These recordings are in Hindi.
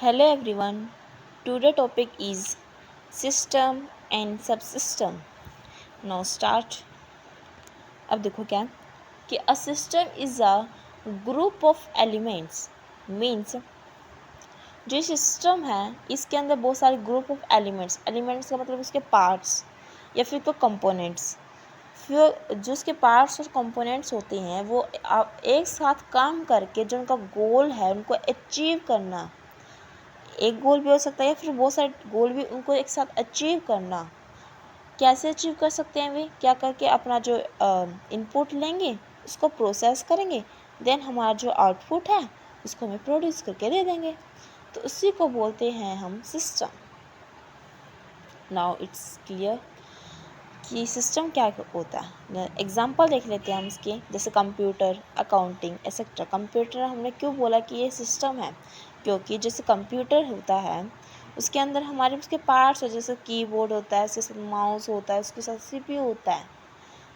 Hello everyone. Today topic is system and subsystem. Now start. अब देखो क्या कि a system is a group of elements means जो सिस्टम है इसके अंदर बहुत सारे ग्रुप ऑफ एलिमेंट्स का मतलब उसके पार्ट्स या फिर तो कंपोनेंट्स। फिर जो उसके पार्ट्स और कंपोनेंट्स होते हैं वो एक साथ काम करके जो उनका गोल है उनको अचीव करना, एक गोल भी हो सकता है या फिर बहुत सारे गोल भी उनको एक साथ अचीव करना। कैसे अचीव कर सकते हैं वे? क्या करके अपना जो इनपुट लेंगे उसको प्रोसेस करेंगे, देन हमारा जो आउटपुट है उसको हमें प्रोड्यूस करके दे देंगे, तो उसी को बोलते हैं हम सिस्टम। नाउ इट्स क्लियर कि सिस्टम क्या होता है। एग्जांपल देख लेते हैं हम इसके, जैसे कंप्यूटर, अकाउंटिंग एक्सेट्रा। कंप्यूटर हमने क्यों बोला कि ये सिस्टम है? क्योंकि जैसे कंप्यूटर होता है उसके अंदर हमारे उसके पार्ट्स हो, जैसे कीबोर्ड होता है, उसके साथ माउस होता है, उसके साथ सीपीयू होता है,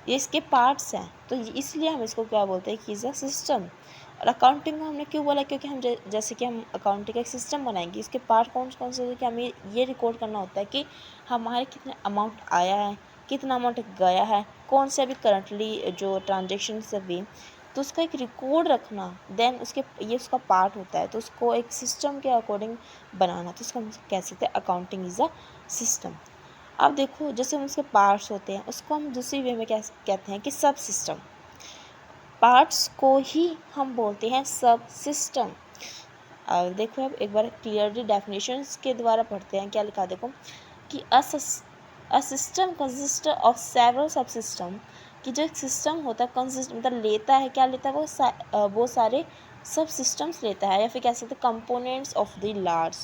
ये इसके पार्ट्स हैं, तो इसलिए हम इसको क्या बोलते हैं कि इज़ अ सिस्टम। और अकाउंटिंग में हमने क्यों बोला? क्योंकि हम जैसे कि हम अकाउंटिंग का एक सिस्टम बनाएंगे, इसके पार्ट कौन कौन से होते हैं कि हमें ये रिकॉर्ड करना होता है कि हमारे कितने अमाउंट आया है, कितना अमाउंट गया है, कौन से अभी करंटली जो ट्रांजेक्शन अभी, तो उसका एक रिकॉर्ड रखना, देन उसके ये उसका पार्ट होता है, तो उसको एक सिस्टम के अकॉर्डिंग बनाना, तो उसको हम कह सकते हैं अकाउंटिंग इज़ अ सिस्टम। अब देखो जैसे उसके पार्ट्स होते हैं उसको हम दूसरी वे में कहते हैं कि सब सिस्टम। पार्ट्स को ही हम बोलते हैं सब सिस्टम। और देखो अब एक बार क्लियरली डेफिनेशंस के द्वारा पढ़ते हैं। क्या लिखा देखो कि a system consist of several सब सिस्टम, कि जो एक सिस्टम होता है कंसिस्ट मतलब लेता है, क्या लेता है वो सारे सब सिस्टम्स लेता है, या फिर कह सकते हैं components of the large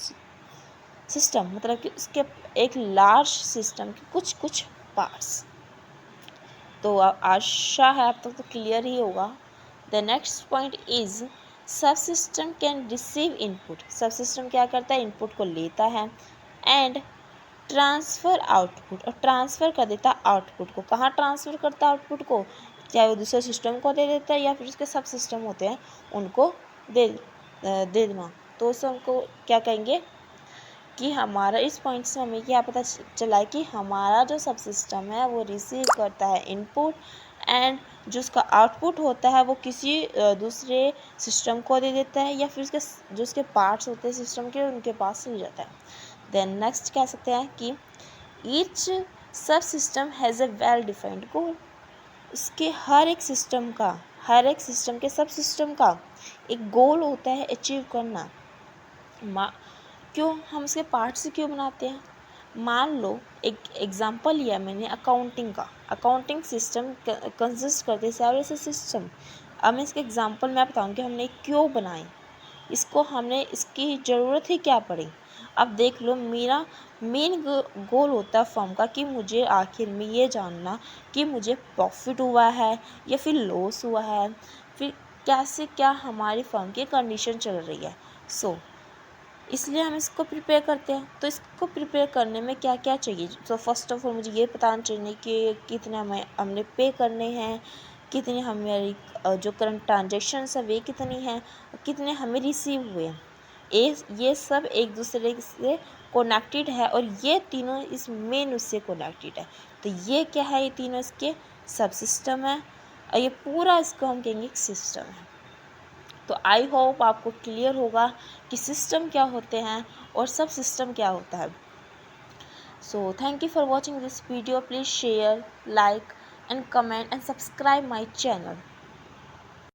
system, मतलब कि उसके एक लार्ज सिस्टम के कुछ कुछ पार्ट्स। तो आशा है आप तक तो क्लियर ही होगा। द नेक्स्ट पॉइंट इज सब सिस्टम कैन रिसीव इनपुट। सब सिस्टम क्या करता है? इनपुट को लेता है एंड ट्रांसफ़र आउटपुट, और ट्रांसफ़र कर देता है आउटपुट को। कहाँ ट्रांसफ़र करता है आउटपुट को? चाहे वो दूसरे सिस्टम को दे देता है या फिर उसके सब सिस्टम होते हैं उनको दे देना। तो उसे हमको क्या कहेंगे कि हमारा इस पॉइंट से हमें क्या पता चला है कि हमारा जो सब सिस्टम है वो रिसीव करता है इनपुट एंड जो उसका आउटपुट होता है वो किसी दूसरे सिस्टम को दे देता है, या फिर उसके जो उसके पार्ट्स होते हैं सिस्टम के उनके पास चले जाता है। देन नेक्स्ट कह सकते हैं कि each sub system has a well defined goal. उसके हर एक सिस्टम का, हर एक सिस्टम के सब सिस्टम का एक गोल होता है अचीव करना। क्यों हम इसके पार्ट्स क्यों बनाते हैं? मान लो एक एग्जांपल लिया मैंने अकाउंटिंग का। अकाउंटिंग सिस्टम कंसिस्ट करते सेवरल सिस्टम। अब मैं इसके एग्जांपल में बताऊँ कि हमने क्यों बनाए, इसको हमने इसकी ज़रूरत ही क्या पड़ी। अब देख लो, मेरा मेन गोल होता है फर्म का कि मुझे आखिर में ये जानना कि मुझे प्रॉफिट हुआ है या फिर लॉस हुआ है, फिर कैसे क्या हमारी फर्म की कंडीशन चल रही है। इसलिए हम इसको प्रिपेयर करते हैं। तो इसको प्रिपेयर करने में क्या क्या चाहिए? तो फर्स्ट ऑफ ऑल मुझे ये पता चाहिए कि कितने हमने पे करने हैं, कितने हमारी जो करंट ट्रांजेक्शन्स है वे कितनी हैं, कितने हमें रिसीव हुए हैं। ये सब एक दूसरे से कनेक्टेड है और ये तीनों इस मेन उससे कनेक्टेड है। तो ये क्या है? ये तीनों इसके सब सिस्टम है और ये पूरा इसको हम कहेंगे एक सिस्टम है। तो आई होप आपको क्लियर होगा कि सिस्टम क्या होते हैं और सब सिस्टम क्या होता है। So thank you for watching this video. Please share, like and comment and subscribe my channel.